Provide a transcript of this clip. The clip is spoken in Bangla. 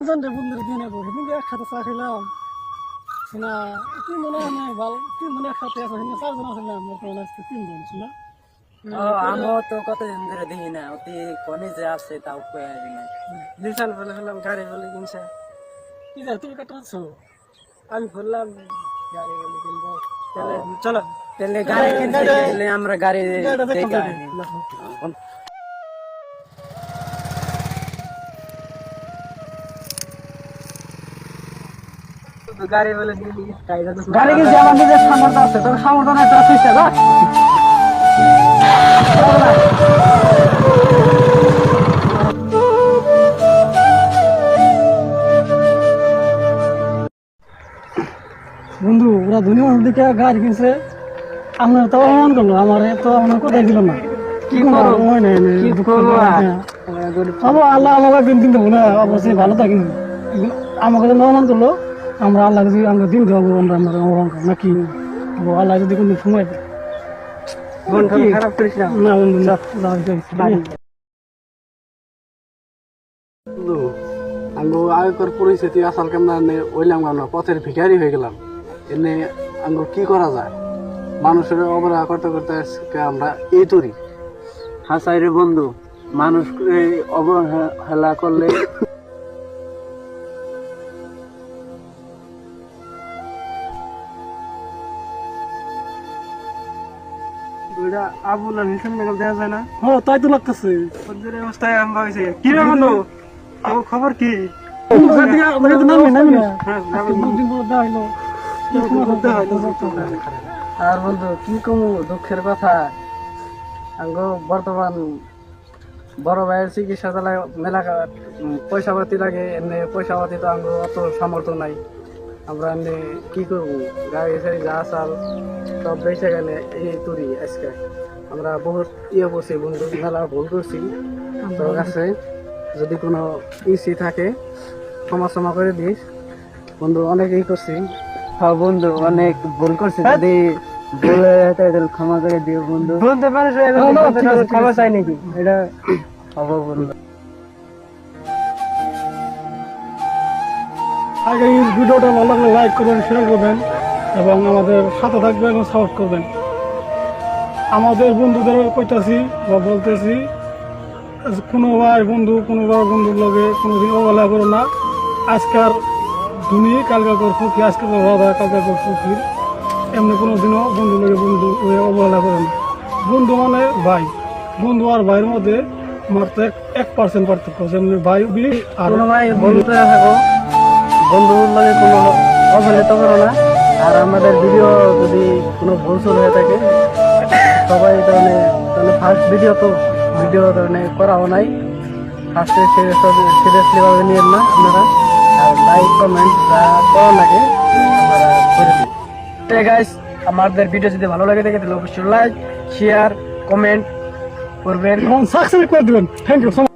জানতে বন্ধুর দিনে করি কিন্তু একসাথে চা খেলাম না তুই মনে হয় ভালো তুই মনে একসাথে আছে চারজন আসলাম বর্তমানে আজকে তিনজন না আমিও তো কতদিন ধরে দেখি না অতি কনে যে আছে তাও কয়ে না বিশাল বলে ফেললাম গাড়ি বলে কিনছে কি যা তুমি কত আছো আমি বললাম গাড়ি বলে কিনবো তাহলে চলো তাহলে গাড়ি কিনতে গেলে আমরা গাড়ি দেখে আনি। গাড়ি বলে গাড়ি কিনতে আমার নিজের সামর্থ্য আছে তোর সামর্থ্য নাই তোর চেষ্টা কর বন্ধু ওরা দুনিয়ার দিকে গাড়ি কিনছে আপনার তো অপমান করলো আমার তো আপনার কোথায় দিল না কি করো কি করবো আল্লাহ আমাকে দিন দিন দেবো না অবশ্যই ভালো থাকি আমাকে যদি অপমান করলো আমরা আল্লাহ যদি আমরা দিন দেবো আমরা আমরা অপমান করবো নাকি আল্লাহ যদি কোনো সময় দেয় খারাপ করিস না না বন্ধু আঙ্গো আগেকার পরিস্থিতি আসাল কেমন ওইলাম কেন পথের ভিখারি হয়ে গেলাম এনে আঙ্গো কি করা যায় মানুষের অবহেলা করতে করতে আজকে আমরা এই তরি হাসাই রে বন্ধু মানুষ অবহেলা করলে আবুল আর মিশন মেঘাল দেখা যায় না হ্যাঁ তাই তো লাগতেছে ওদের অবস্থায় আমরা হয়েছে কি রে বন্ধু তোর খবর কি আর বন্ধু কি কমু দুঃখের কথা আঙ্গ বর্তমান বড় ভাইয়ের চিকিৎসা চালায় মেলা পয়সা পাতি লাগে এমনি পয়সা পাতি তো আঙ্গ অত সামর্থ্য নাই আমরা এমনি কি করবো গাড়ি সারি যা চাল সব বেঁচে গেলে এই তুরি আজকে আমরা বহুত করছি বন্ধু মেলা ভুল করছি তোর কাছে যদি কোনো ইসি থাকে ক্ষমা করে দিস বন্ধু অনেক করছি হ্যাঁ বন্ধু অনেক ভুল করছি যদি ভুল হয়ে যেত তাহলে ক্ষমা করে দিও বন্ধু বন্ধু মানুষ ক্ষমা চাই নাকি এটা হবো বন্ধু আগে এই ভিডিওটা ভালো লাগলে লাইক করবেন শেয়ার করবেন এবং আমাদের সাথে থাকবেন এবং সাপোর্ট করবেন আমাদের বন্ধুদের কইতাছি বা বলতেছি কোনো ভাই বন্ধুর লগে কোনোদিন অবহেলা করো না আজকার ধনী কালকা কর ফকির আজকে বাবা কালকা কর ফকির এমনি কোনোদিনও বন্ধু লগে বন্ধু হয়ে অবহেলা করে না বন্ধু মানে ভাই বন্ধু আর ভাইয়ের মধ্যে মাত্র 1% পার্থক্য যেমনি ভাই 20 আর কোনো ভাই বন্ধুতে থাকো বন্ধুর লগে কোনো অবহেলিত করো না আর আমাদের ভিডিও যদি কোনো ভুল হয়ে থাকে সবাই ধরনের ফার্স্ট ভিডিও ধরনের করাও নাই ফার্স্টে সিরিয়াসলি ভাবে নিয়েন না আপনারা আর লাইক কমেন্ট যা করা লাগে আপনারা করে দিন ঠিক গাইস আমাদের ভিডিও যদি ভালো লাগে থাকে তাহলে অবশ্যই লাইক শেয়ার কমেন্ট করবেন এবং সাবস্ক্রাইব করে দিবেন থ্যাংক ইউ